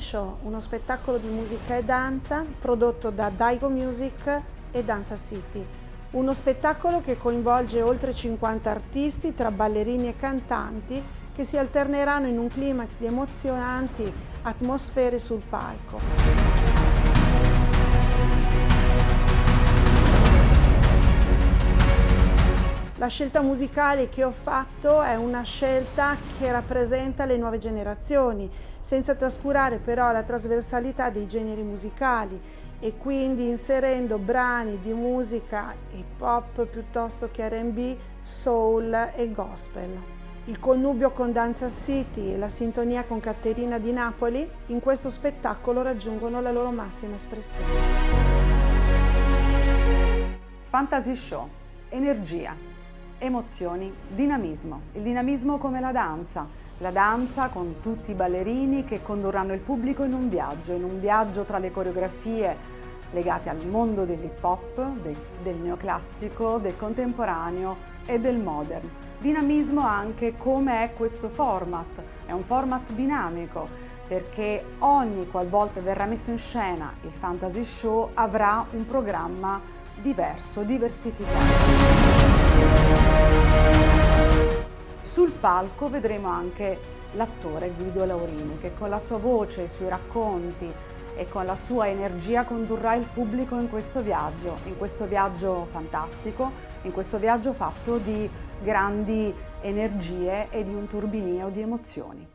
Show, uno spettacolo di musica e danza prodotto da Daigo Music e Danza City. Uno spettacolo che coinvolge oltre 50 artisti tra ballerini e cantanti che si alterneranno in un climax di emozionanti atmosfere sul palco. La scelta musicale che ho fatto è una scelta che rappresenta le nuove generazioni, senza trascurare però la trasversalità dei generi musicali e quindi inserendo brani di musica hip hop piuttosto che R&B, soul e gospel. Il connubio con Danza City e la sintonia con Caterina di Napoli in questo spettacolo raggiungono la loro massima espressione. Fantasy Show, energia, emozioni, dinamismo. Il dinamismo come la danza con tutti i ballerini che condurranno il pubblico in un viaggio tra le coreografie legate al mondo dell'hip hop, del neoclassico, del contemporaneo e del modern. Dinamismo anche come è questo format, è un format dinamico perché ogni qualvolta verrà messo in scena il Fantasy Show avrà un programma diverso, diversificato. Sul palco vedremo anche l'attore Guido Laurini che con la sua voce, i suoi racconti e con la sua energia condurrà il pubblico in questo viaggio fantastico, in questo viaggio fatto di grandi energie e di un turbinio di emozioni.